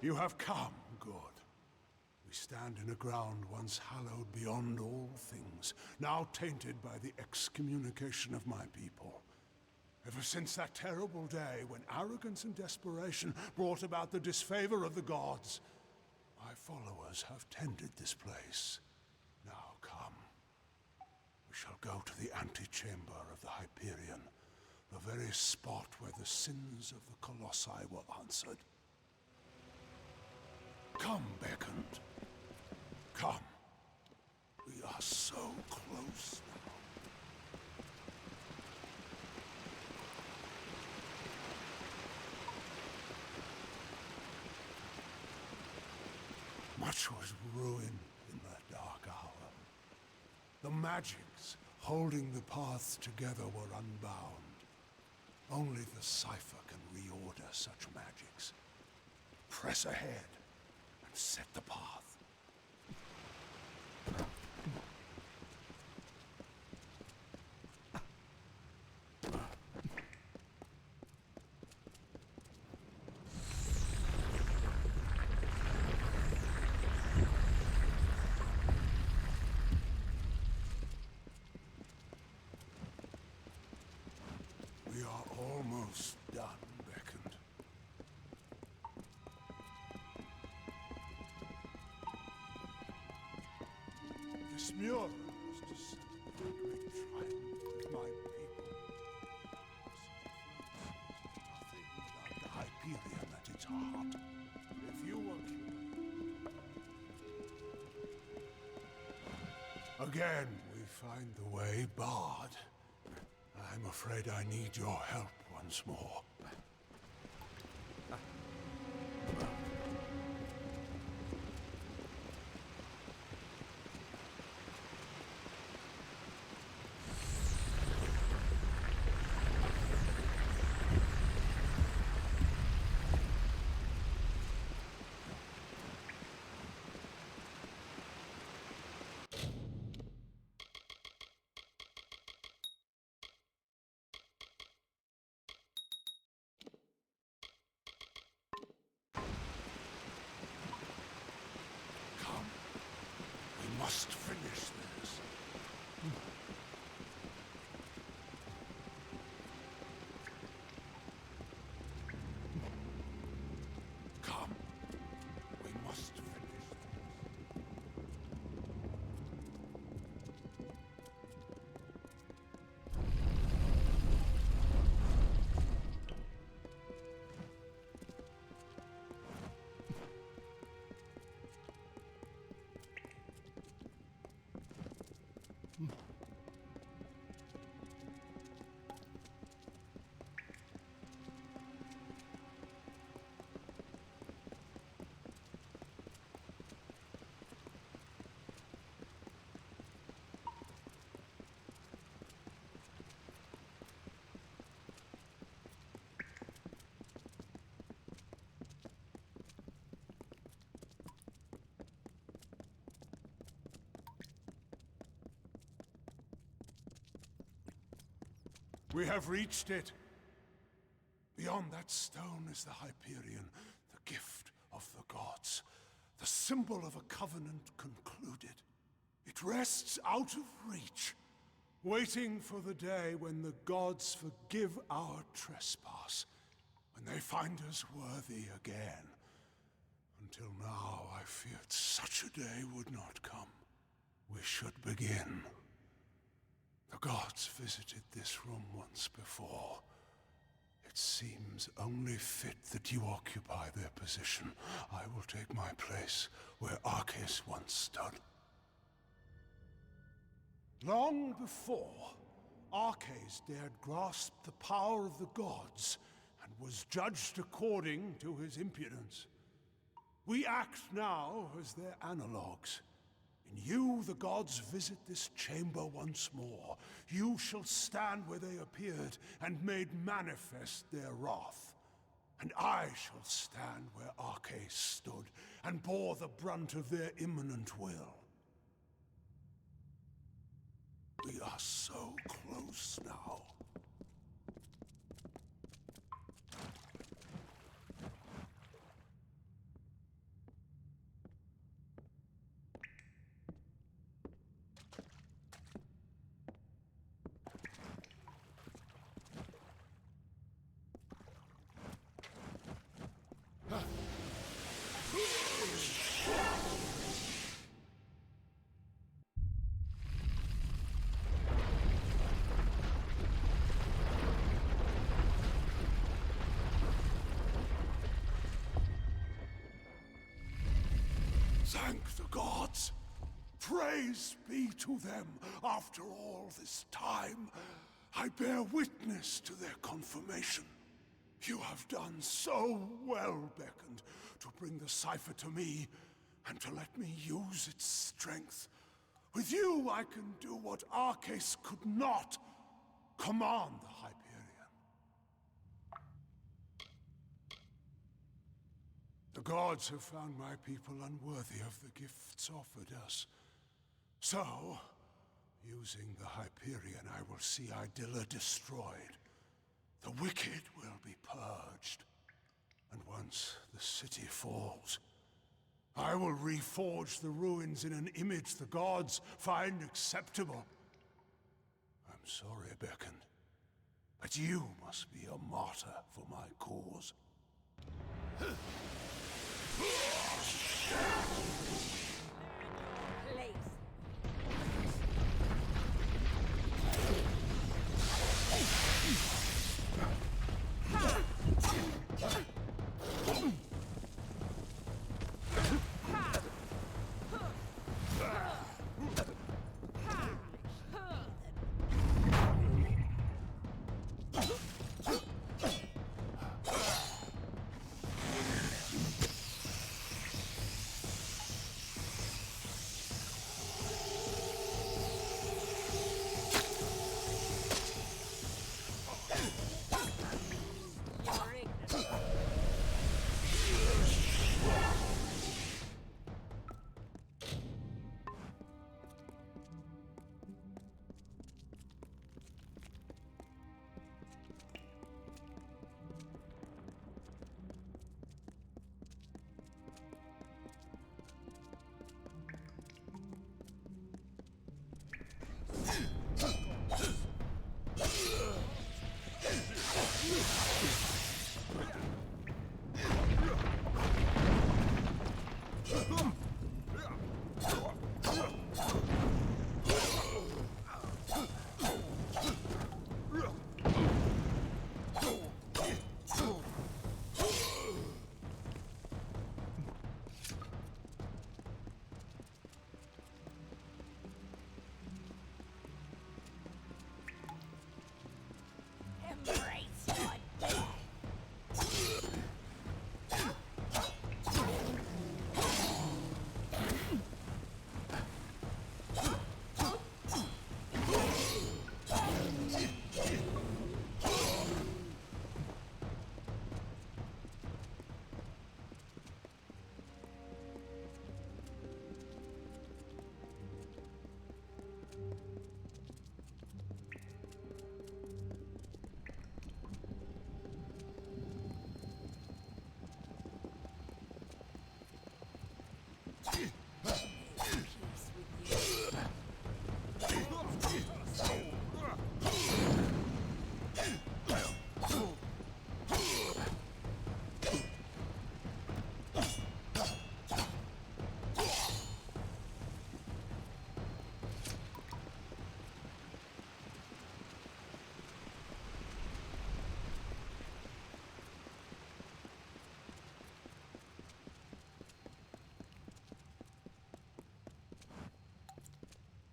You have come, good. We stand in a ground once hallowed beyond all things, now tainted by the excommunication of my people. Ever since that terrible day when arrogance and desperation brought about the disfavor of the gods, my followers have tended this place. Now come. We shall go to the antechamber of the Hyperion, the very spot where the sins of the Colossi were answered. Come, Beckoned. Come. We are so close now. Much was ruined in that dark hour. The magics holding the paths together were unbound. Only the cipher can reorder such magics. Press ahead and set the path. We are almost done, Beckoned. This mural was to celebrate the great triumph of my people. Nothing without the Hyperion at its heart. If you were killed... Again, we find the way barred. I'm afraid I need your help once more. Must finish this. Come. We must finish We have reached it. Beyond that stone is the Hyperion, the gift of the gods, the symbol of a covenant concluded. It rests out of reach, waiting for the day when the gods forgive our trespass, when they find us worthy again. Until now, I feared such a day would not come. We should begin. The gods visited this room once before. It seems only fit that you occupy their position. I will take my place where Arceus once stood. Long before, Arceus dared grasp the power of the gods and was judged according to his impudence. We act now as their analogues. In you, the gods visit this chamber once more. You shall stand where they appeared and made manifest their wrath. And I shall stand where Arceus stood and bore the brunt of their imminent will. We are so close now. Thank the gods. Praise be to them. After all this time, I bear witness to their confirmation. You have done so well, Beckoned, to bring the cipher to me and to let me use its strength. With you, I can do what Arcase could not. Command the Hyperion. The gods have found my people unworthy of the gifts offered us. So, using the Hyperion, I will see Idilla destroyed. The wicked will be purged. And once the city falls, I will reforge the ruins in an image the gods find acceptable. I'm sorry, Beckoned, but you must be a martyr for my cause.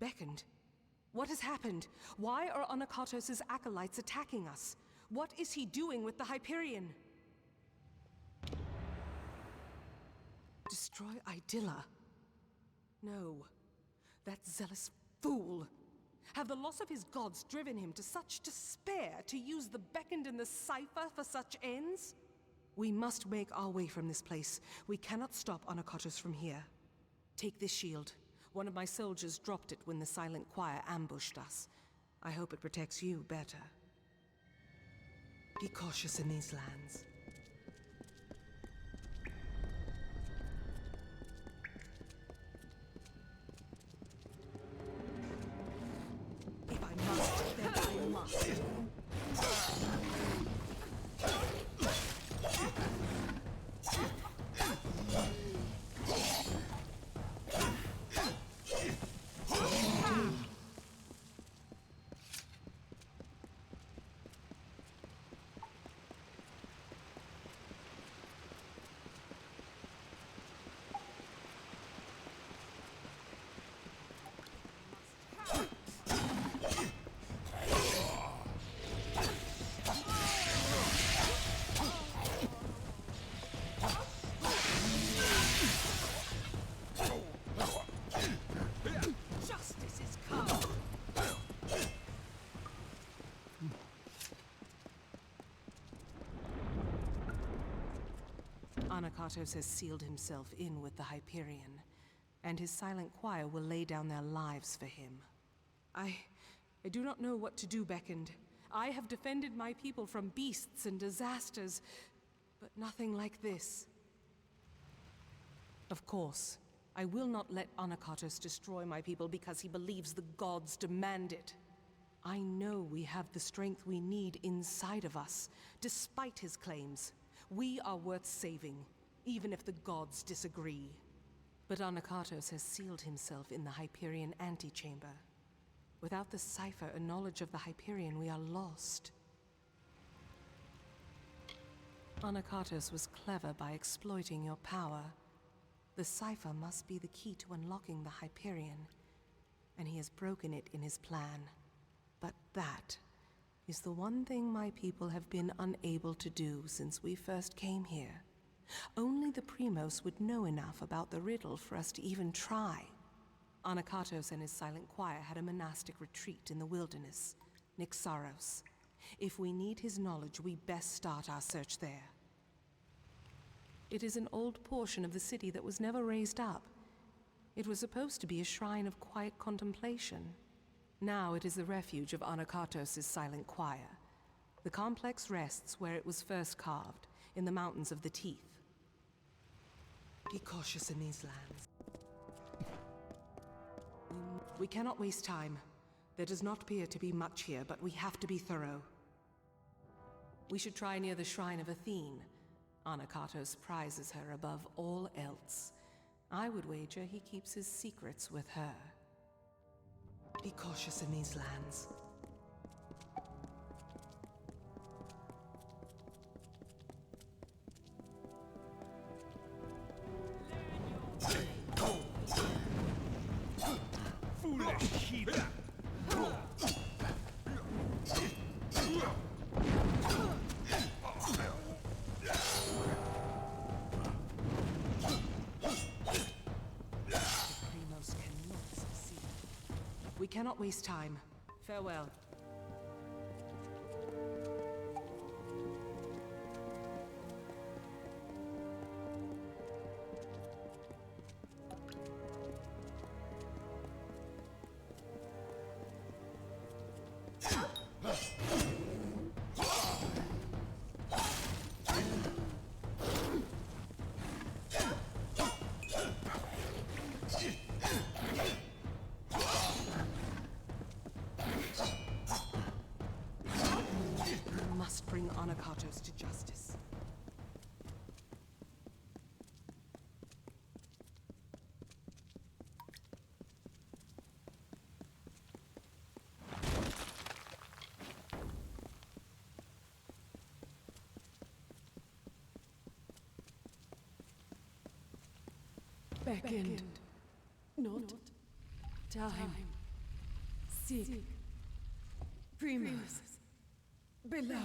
Beckoned. What has happened? Why are Onakatos' acolytes attacking us? What is he doing with the Hyperion? Destroy Idilla? No. That zealous fool. Have the loss of his gods driven him to such despair to use the Beckoned and the cipher for such ends? We must make our way from this place. We cannot stop Onakatos from here. Take this shield. One of my soldiers dropped it when the Silent Choir ambushed us. I hope it protects you better. Be cautious in these lands. If I must, then I must. Anakatos has sealed himself in with the Hyperion, and his silent choir will lay down their lives for him. I do not know what to do, Beckoned. I have defended my people from beasts and disasters, but nothing like this. Of course, I will not let Anakatos destroy my people because he believes the gods demand it. I know we have the strength we need inside of us, despite his claims. We are worth saving, even if the gods disagree. But Anakatos has sealed himself in the Hyperion antechamber. Without the cipher and knowledge of the Hyperion, we are lost. Anakatos was clever by exploiting your power. The cipher must be the key to unlocking the Hyperion, and he has broken it in his plan. But that is the one thing my people have been unable to do since we first came here. Only the Primos would know enough about the riddle for us to even try. Anakatos and his silent choir had a monastic retreat in the wilderness, Nixaros. If we need his knowledge, we best start our search there. It is an old portion of the city that was never raised up. It was supposed to be a shrine of quiet contemplation. Now it is the refuge of Anakatos' silent choir. The complex rests where it was first carved, in the Mountains of the Teeth. Be cautious in these lands. We cannot waste time. There does not appear to be much here, but we have to be thorough. We should try near the Shrine of Athene. Anakatos prizes her above all else. I would wager he keeps his secrets with her. Be cautious in these lands. Foolish heathen! We cannot waste time. Farewell. Bring Anakatos to justice. Beckoned, not time. Seek Primos below.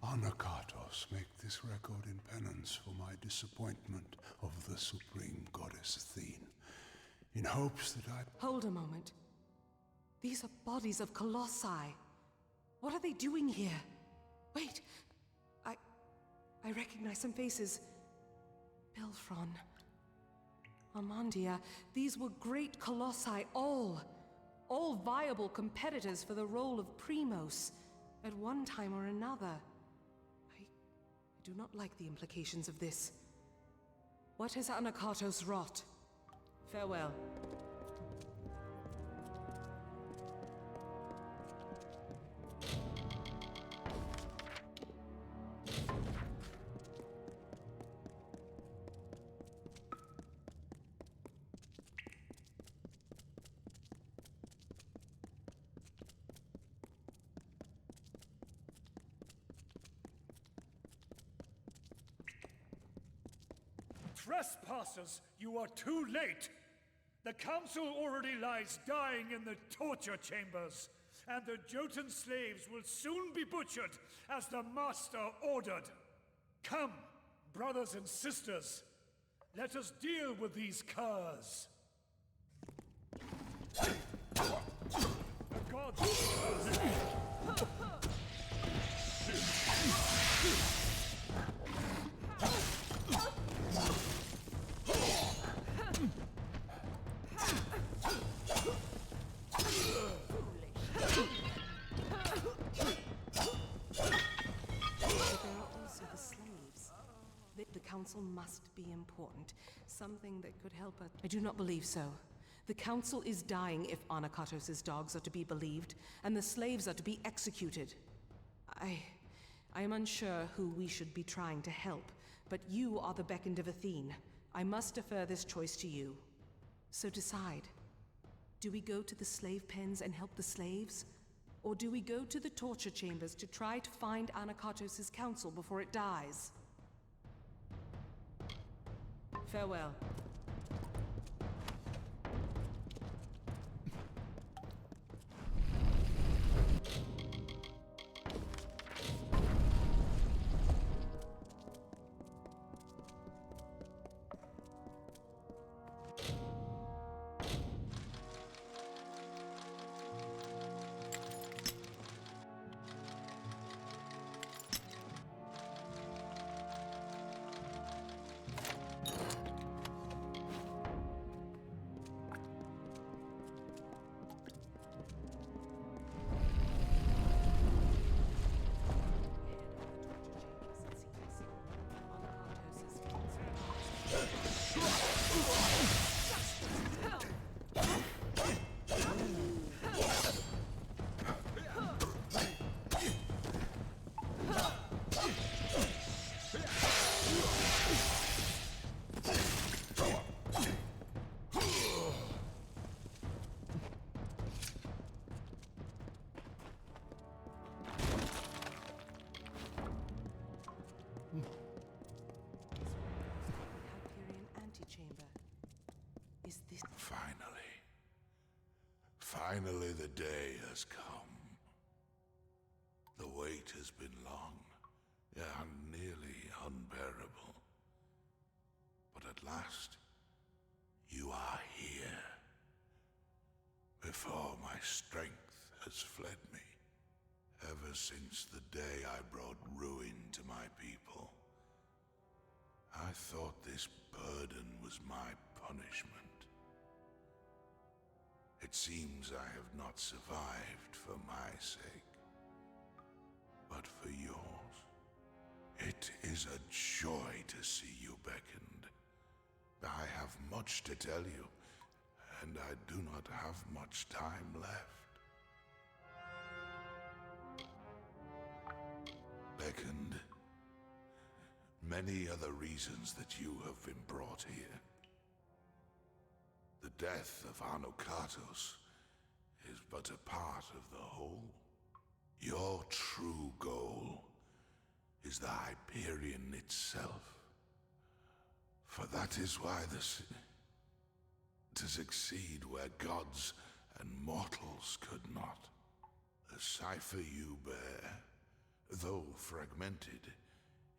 Anakatos, make this record in penance for my disappointment of the supreme goddess Athene, in hopes that I... Hold a moment. These are bodies of colossi. What are they doing here? Wait, I recognize some faces. Belfron, Amandia, these were great colossi, all viable competitors for the role of Primos at one time or another. I do not like the implications of this. What has Anakatos wrought? Farewell. Trespassers, you are too late! The council already lies dying in the torture chambers, and the Jotun slaves will soon be butchered as the master ordered. Come, brothers and sisters, let us deal with these curs. The gods. The council must be important. Something that could help us. I do not believe so. The council is dying if Anakatos' dogs are to be believed, and the slaves are to be executed. I am unsure who we should be trying to help, but you are the beckoned of Athene. I must defer this choice to you. So decide. Do we go to the slave pens and help the slaves? Or do we go to the torture chambers to try to find Anakatos' council before it dies? Farewell. Finally, the day has come. The wait has been long and nearly unbearable. But at last, you are here. Before my strength has fled me, ever since the day I brought ruin to my people, I thought this burden was my punishment. It seems I have not survived for my sake, but for yours. It is a joy to see you beckoned. I have much to tell you, and I do not have much time left. Beckoned, many are the reasons that you have been brought here. The death of Anakatos is but a part of the whole. Your true goal is the Hyperion itself. For that is why to succeed where gods and mortals could not. The cipher you bear, though fragmented,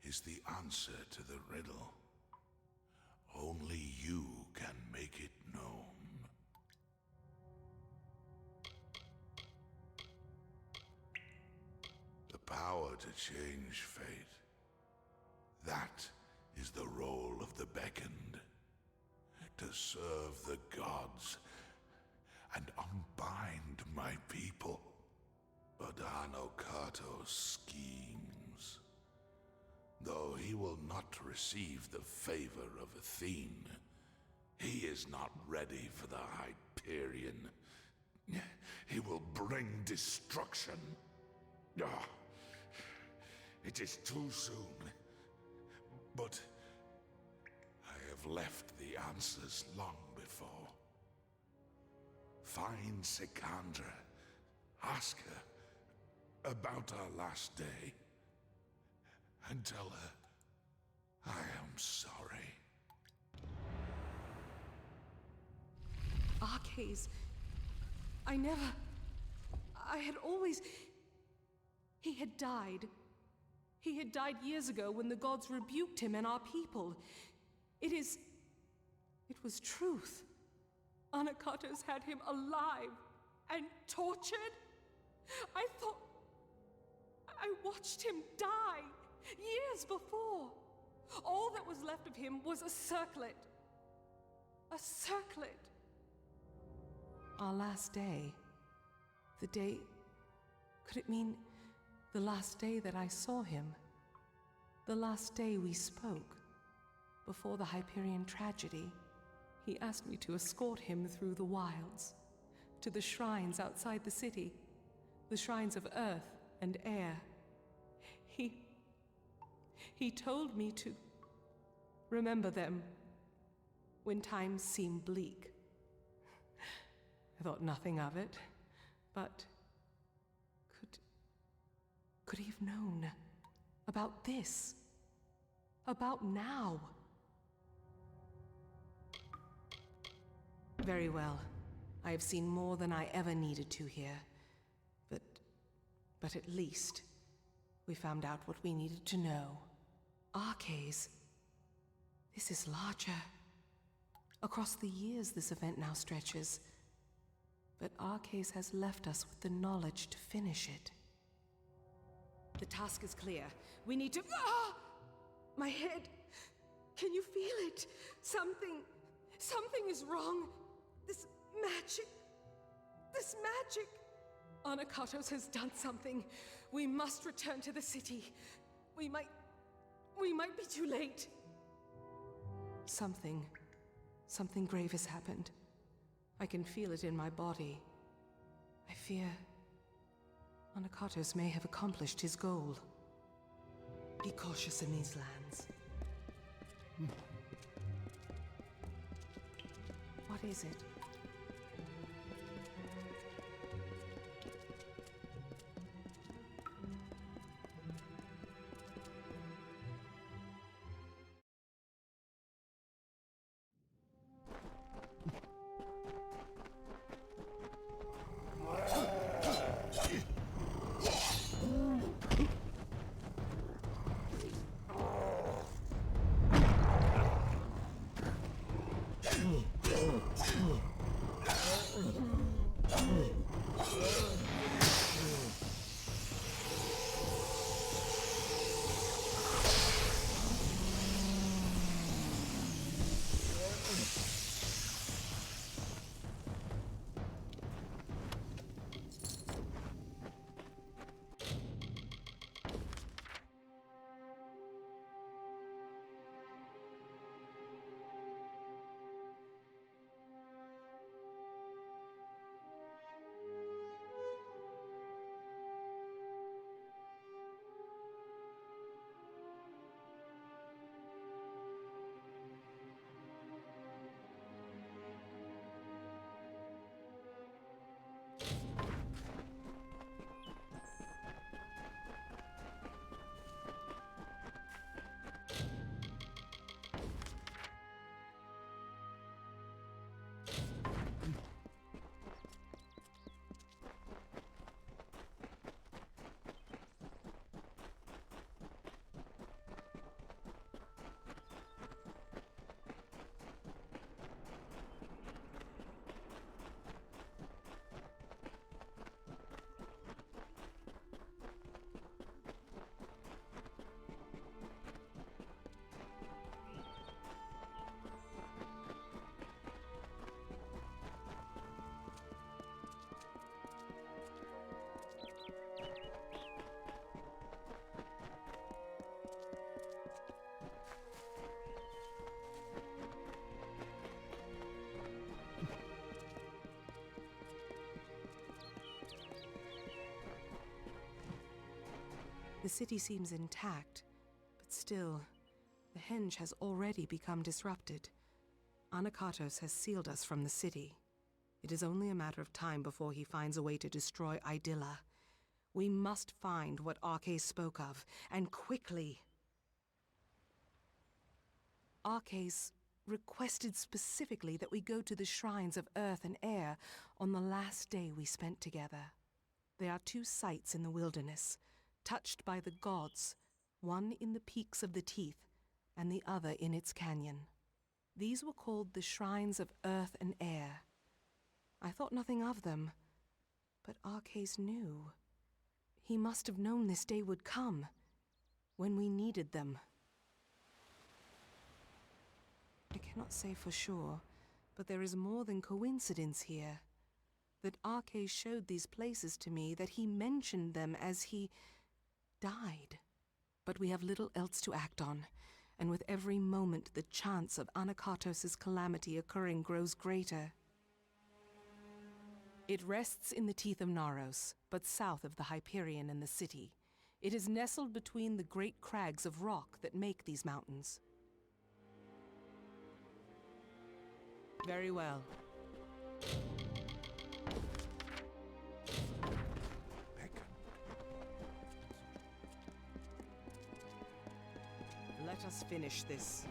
is the answer to the riddle. Only you can make it known. The power to change fate. That is the role of the beckoned. To serve the gods and unbind my people. But Anakatos schemes. Though he will not receive the favor of Athene, he is not ready for the Hyperion. He will bring destruction. It is too soon. But I have left the answers long before. Find Sikandra. Ask her about our last day. And tell her I am sorry. Arcades. I had always... He had died. He had died years ago when the gods rebuked him and our people. It was truth. Anakatos had him alive and tortured. I watched him die years before. All that was left of him was a circlet. A circlet. Our last day. The day... Could it mean the last day that I saw him? The last day we spoke? Before the Hyperion tragedy, he asked me to escort him through the wilds, to the shrines outside the city, the shrines of earth and air. He told me to remember them when times seem bleak. I thought nothing of it, but could he have known about this? About now? Very well. I have seen more than I ever needed to here. But at least we found out what we needed to know. Arcades. This is larger. Across the years this event now stretches. But Arcades has left us with the knowledge to finish it. The task is clear. We need to... Ah! My head. Can you feel it? Something is wrong. This magic. Anakatos has done something. We must return to the city. We might be too late. Something grave has happened. I can feel it in my body. I fear Anakatos may have accomplished his goal. Be cautious in these lands. What is it? The city seems intact, but still, the henge has already become disrupted. Anakatos has sealed us from the city. It is only a matter of time before he finds a way to destroy Idylla. We must find what Arcades spoke of, and quickly. Arcades requested specifically that we go to the shrines of earth and air on the last day we spent together. There are 2 sites in the wilderness, touched by the gods, one in the peaks of the Teeth and the other in its canyon. These were called the Shrines of Earth and Air. I thought nothing of them, but Arcais knew. He must have known this day would come, when we needed them. I cannot say for sure, but there is more than coincidence here. That Arcais showed these places to me, that he mentioned them as he died. But we have little else to act on, and with every moment the chance of Anakatos' calamity occurring grows greater. It rests in the teeth of Naros, but south of the Hyperion and the city. It is nestled between the great crags of rock that make these mountains. Very well. Let us finish this.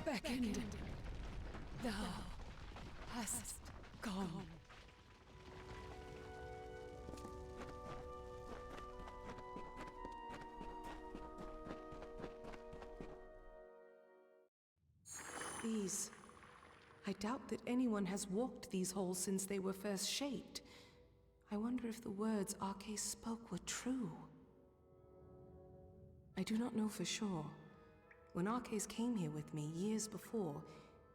Beckoned, thou hast gone. These... I doubt that anyone has walked these halls since they were first shaped. I wonder if the words Arcais spoke were true. I do not know for sure. When Arcais came here with me years before,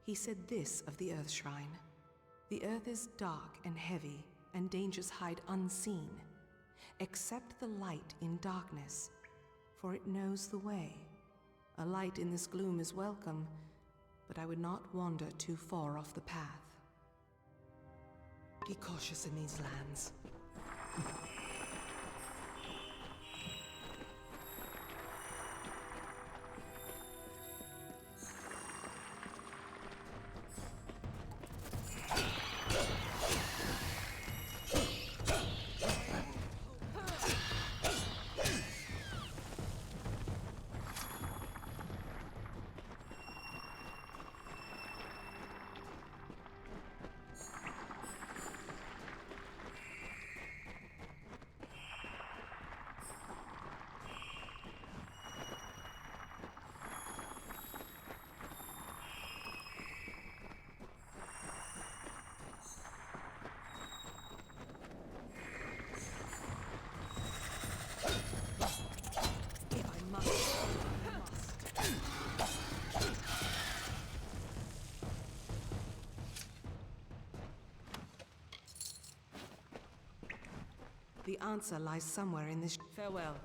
he said this of the Earth Shrine. The Earth is dark and heavy, and dangers hide unseen. Accept the light in darkness, for it knows the way. A light in this gloom is welcome, but I would not wander too far off the path. Be cautious in these lands. The answer lies somewhere in this... Farewell.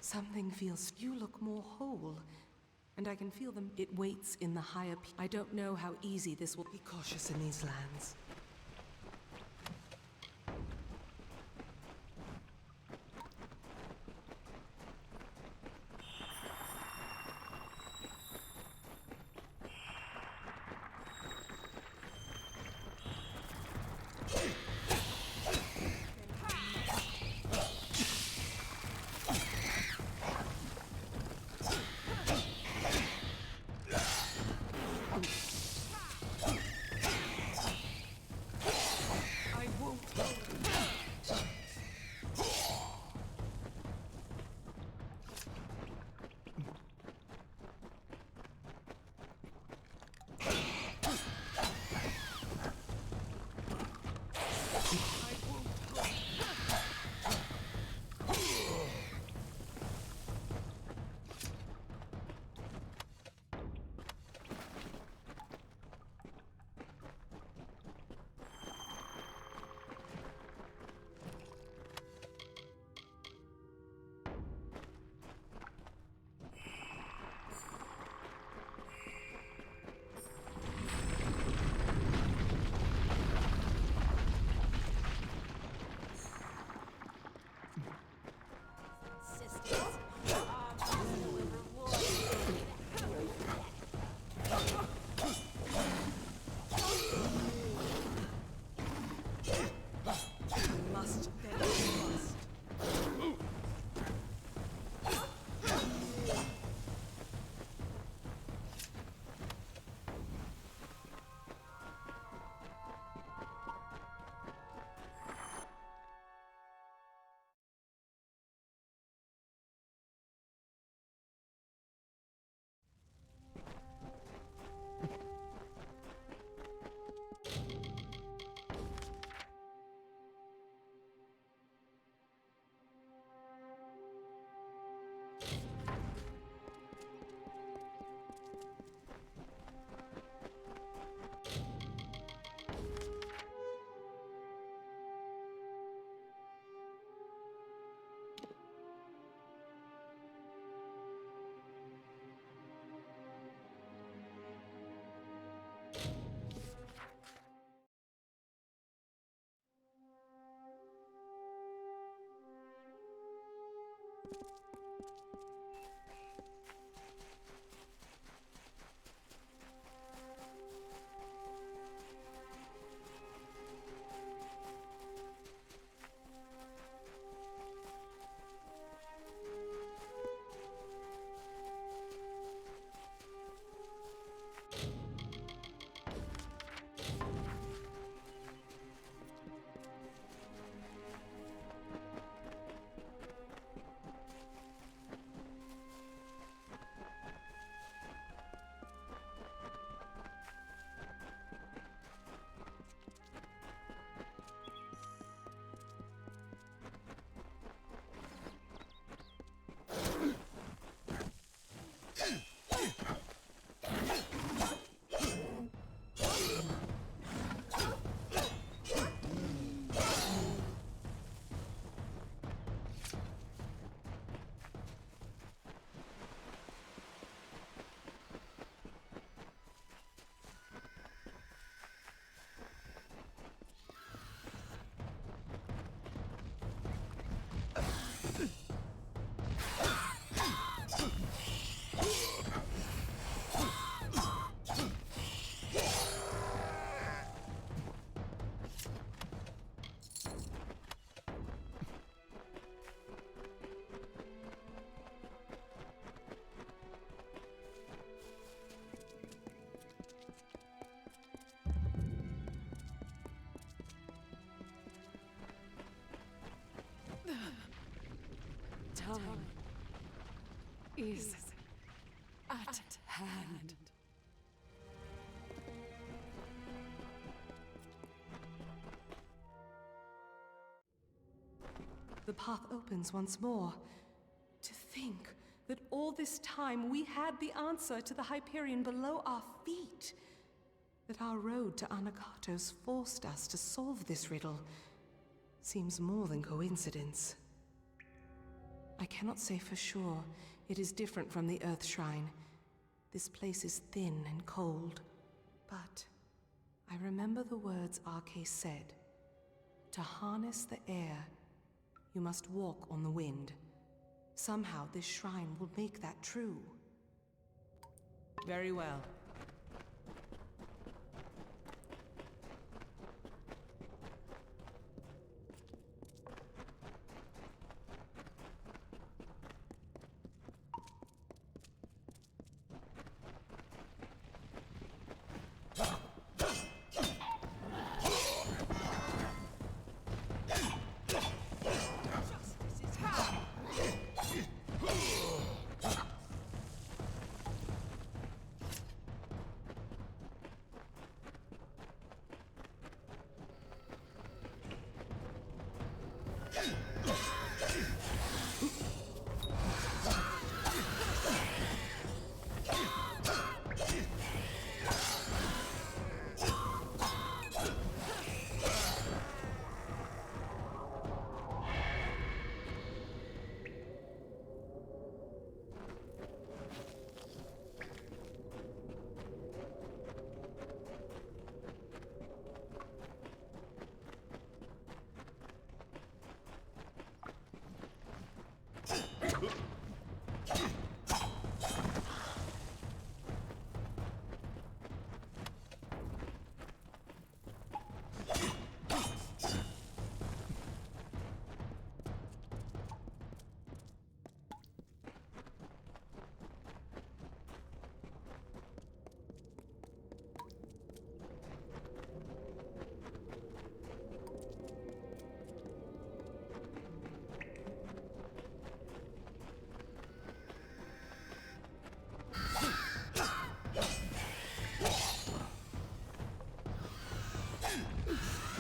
Something feels... You look more whole. And I can feel them. It waits in the higher... I don't know how easy this will... Be cautious in these lands. Time is at hand. The path opens once more. To think that all this time we had the answer to the Hyperion below our feet. That our road to Anakatos forced us to solve this riddle seems more than coincidence. I cannot say for sure. It is different from the Earth Shrine. This place is thin and cold. But I remember the words Arcé said. To harness the air, you must walk on the wind. Somehow this shrine will make that true. Very well.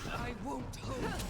I won't hold.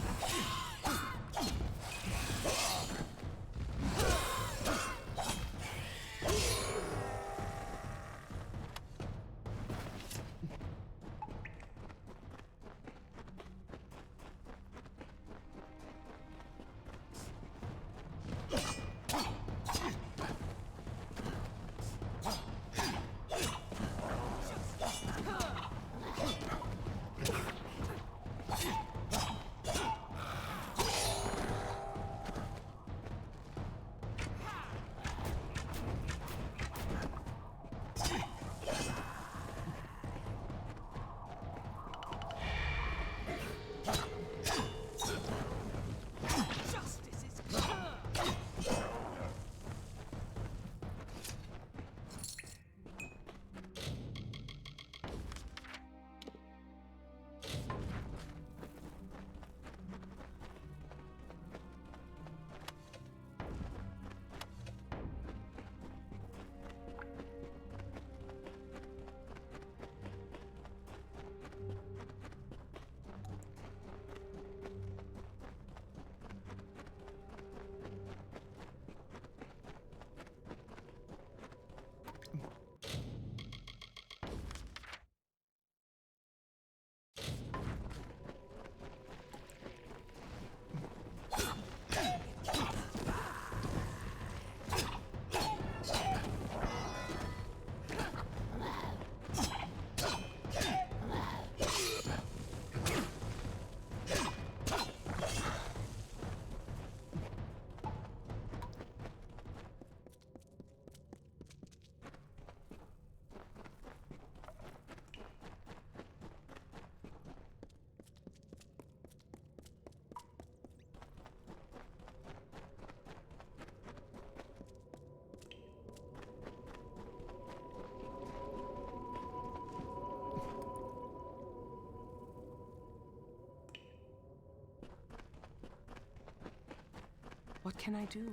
What can I do?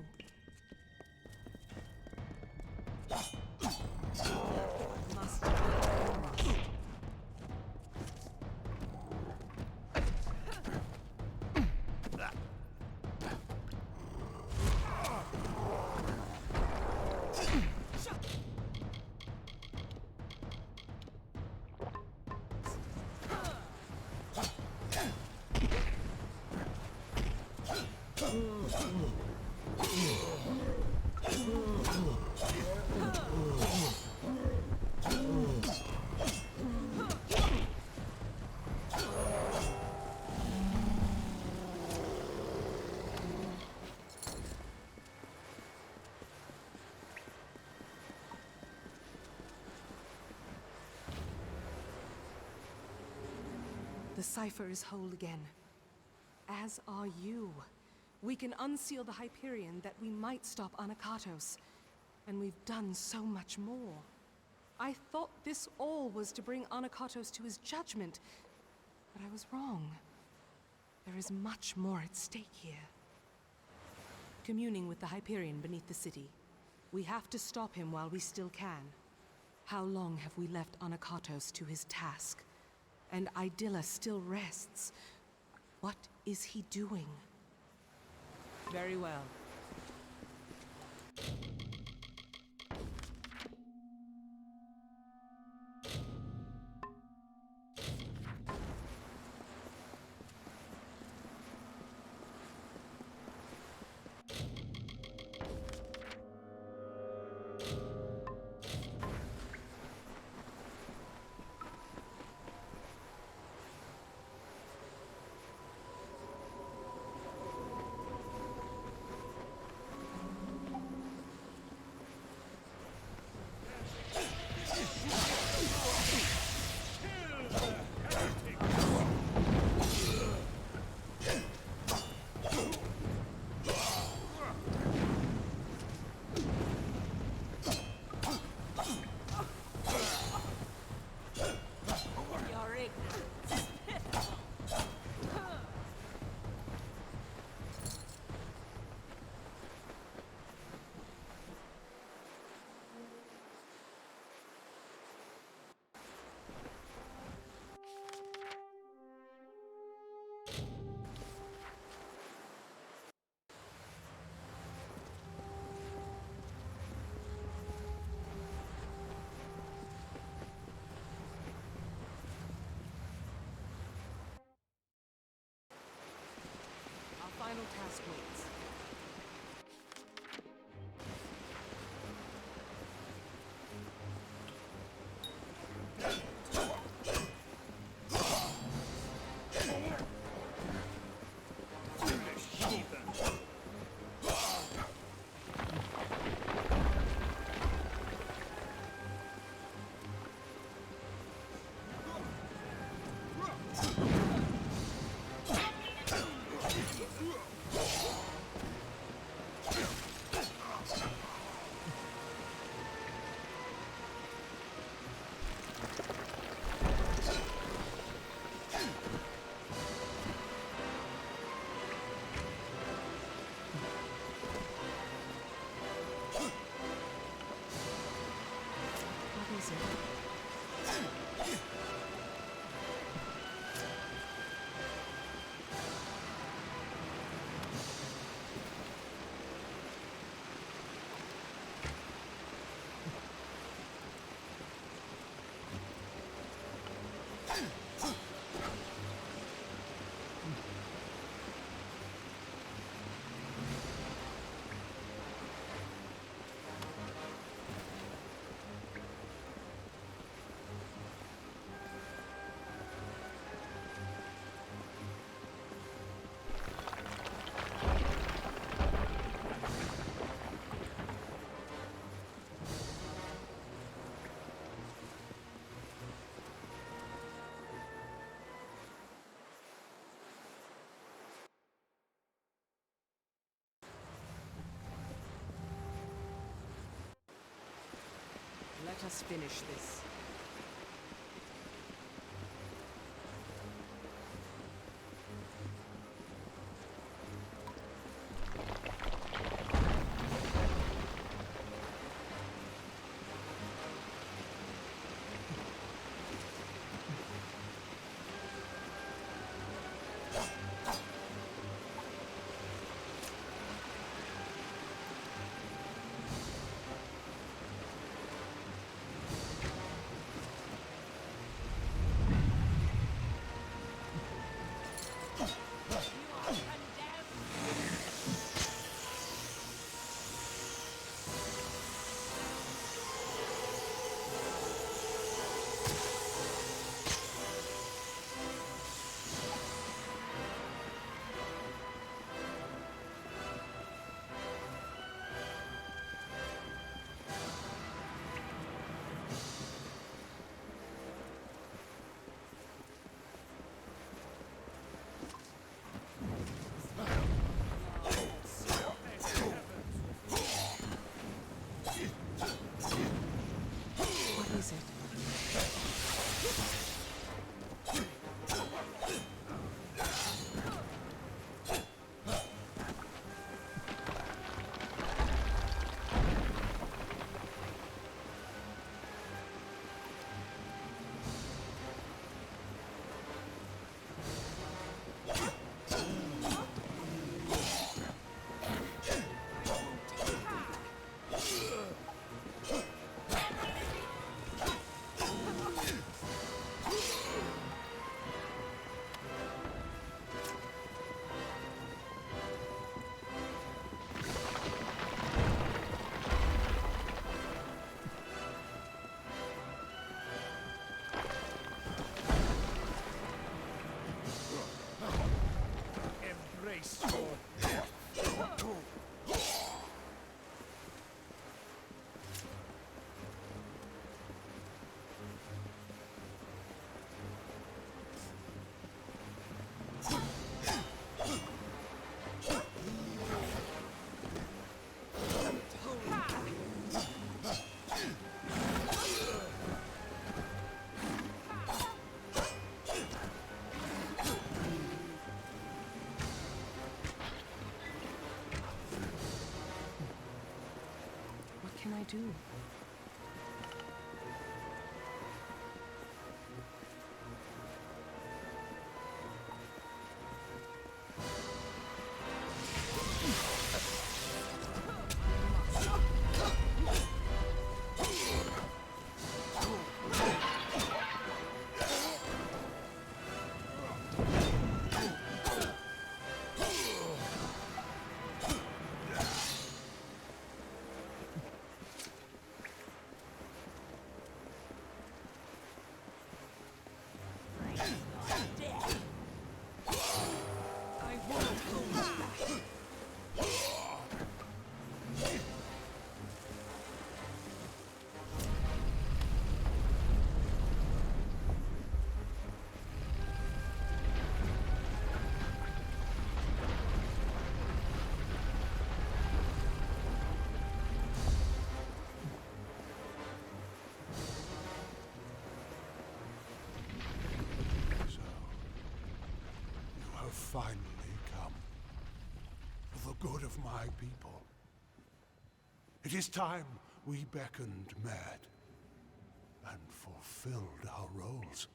Must The cipher is whole again. As are you. We can unseal the Hyperion that we might stop Anakatos. And we've done so much more. I thought this all was to bring Anakatos to his judgment, but I was wrong. There is much more at stake here. Communing with the Hyperion beneath the city. We have to stop him while we still can. How long have we left Anakatos to his task? And Idylla still rests. What is he doing? Very well. Final task waits. Let us finish this. I do. Finally come for the good of my people. It is time we beckoned Mad and fulfilled our roles.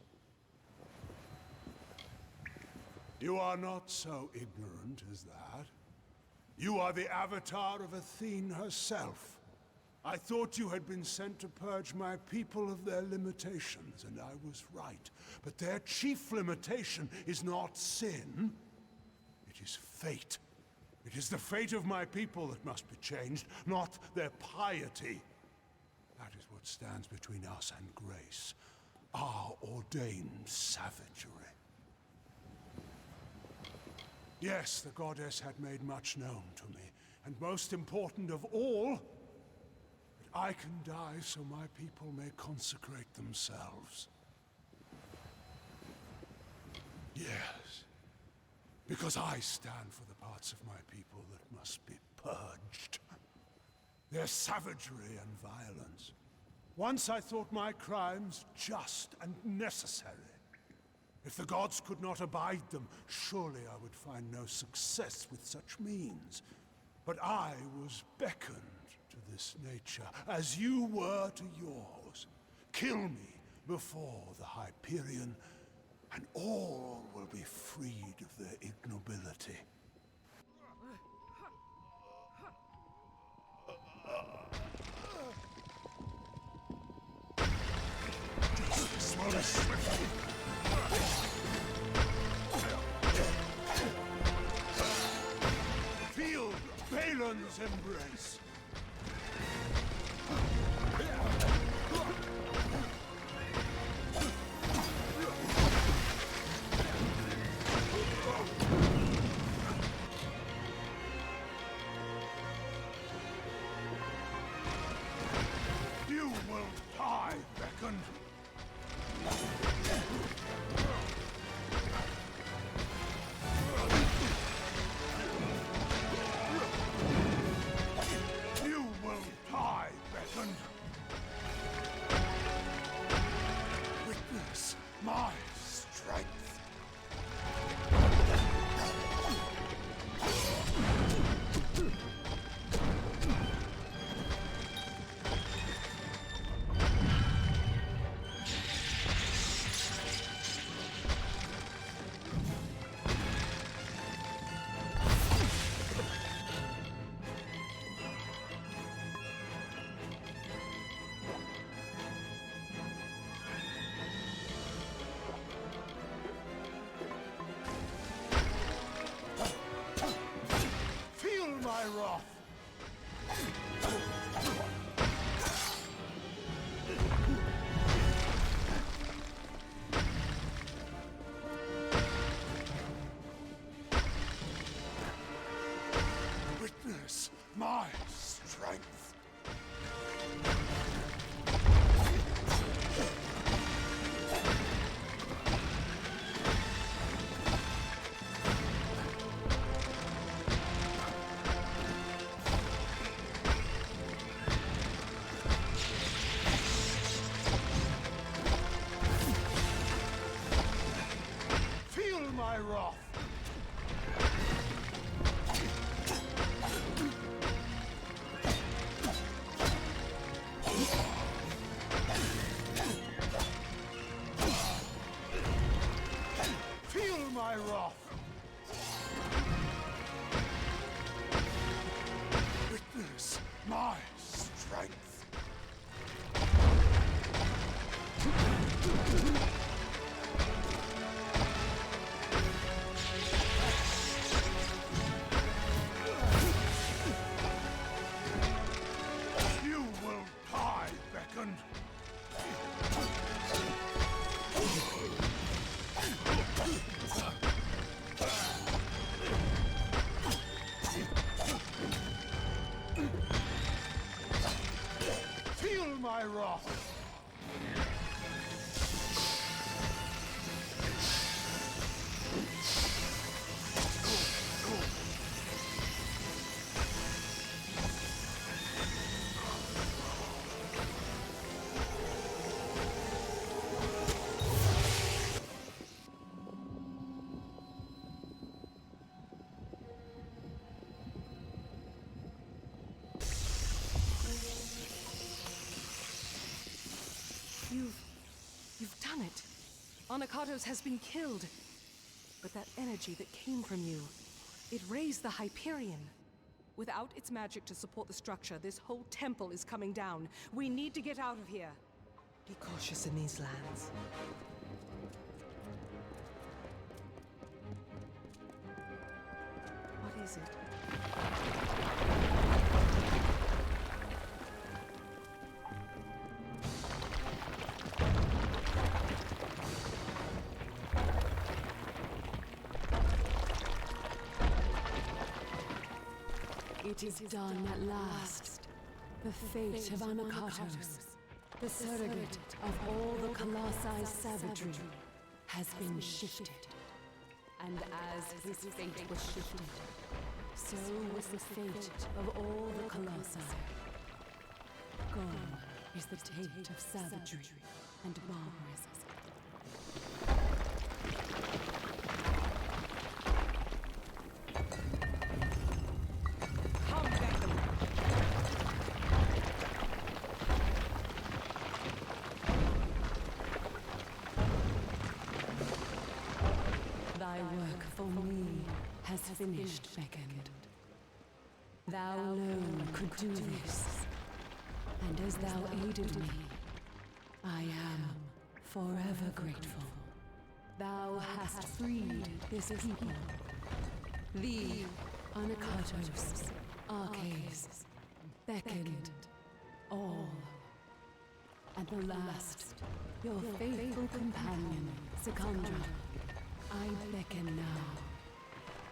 You are not so ignorant as that. You are the avatar of Athene herself. I thought you had been sent to purge my people of their limitations, and I was right. But their chief limitation is not sin. It is fate. It is the fate of my people that must be changed, not their piety. That is what stands between us and grace. Our ordained savagery. Yes, the goddess had made much known to me, and most important of all, that I can die so my people may consecrate themselves. Yes, because I stand for the parts of my people that must be purged. Their savagery and violence. Once I thought my crimes just and necessary. If the gods could not abide them, surely I would find no success with such means. But I was beckoned to this nature, as you were to yours. Kill me before the Hyperion, and all will be freed of their ignobility. Slowly, swiftly. Feel Balin's embrace. You will die, beckoned. You will die, beckoned. Witness my strength. Feel my wrath. Witness my strength. Feel my wrath. my wrath! Witness my strength! You will die, Beckoned! Feel my wrath! You've done it. Anakatos has been killed. But that energy that came from you, it raised the Hyperion. Without its magic to support the structure, this whole temple is coming down. We need to get out of here. Be cautious in these lands. What is it? It is done at last. The fate of Anakatos, the surrogate of all the Colossi savagery, has been shifted. And as his fate was shifted, so was the fate of all the Colossi. Gone is the taint of savagery and barbarism. Thy work for me has finished, Beckoned. Thou alone could do this, and as thou aided me, I am forever grateful. Thou hast freed this people, thee, Anakatos, Arches, Beckoned, all. And the last, your faithful companion, Secondra. I beckon now.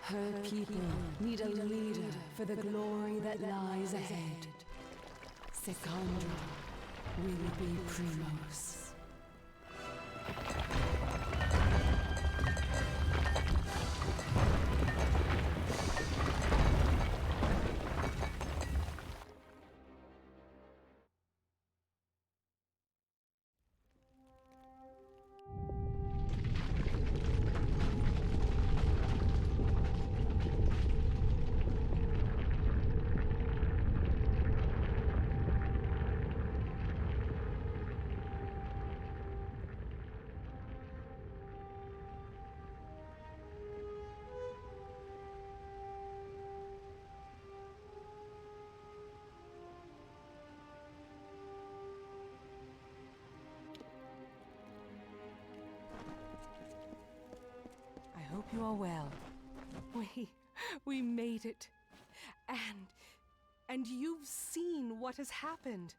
Her people need a leader for the glory that lies ahead. Secondra will be Primos. I hope you are well. We made it. And you've seen what has happened.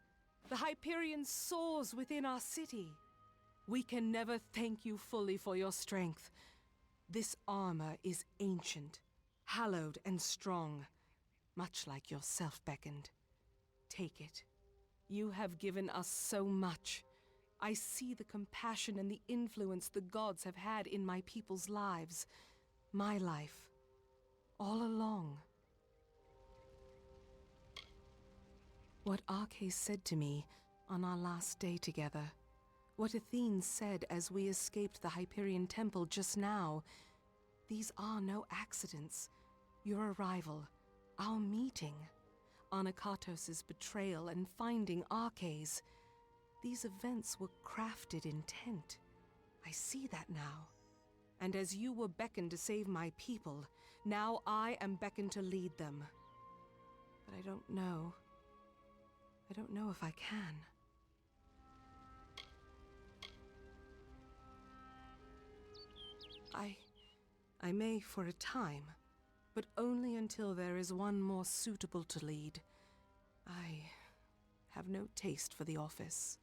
The Hyperion soars within our city. We can never thank you fully for your strength. This armor is ancient, hallowed and strong, much like yourself, Beckoned. Take it. You have given us so much. I see the compassion and the influence the gods have had in my people's lives. My life. All along. What Arches said to me on our last day together. What Athene said as we escaped the Hyperion Temple just now. These are no accidents. Your arrival, our meeting, Anakatos' betrayal and finding Arches. These events were crafted intent. I see that now. And as you were beckoned to save my people, now I am beckoned to lead them. But I don't know. I don't know if I can. I may for a time, but only until there is one more suitable to lead. I have no taste for the office.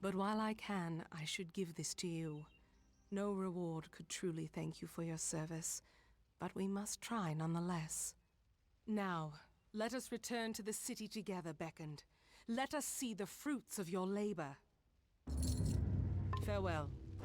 But while I can, I should give this to you. No reward could truly thank you for your service, but we must try nonetheless. Now, let us return to the city together, Beckoned. Let us see the fruits of your labor. Farewell.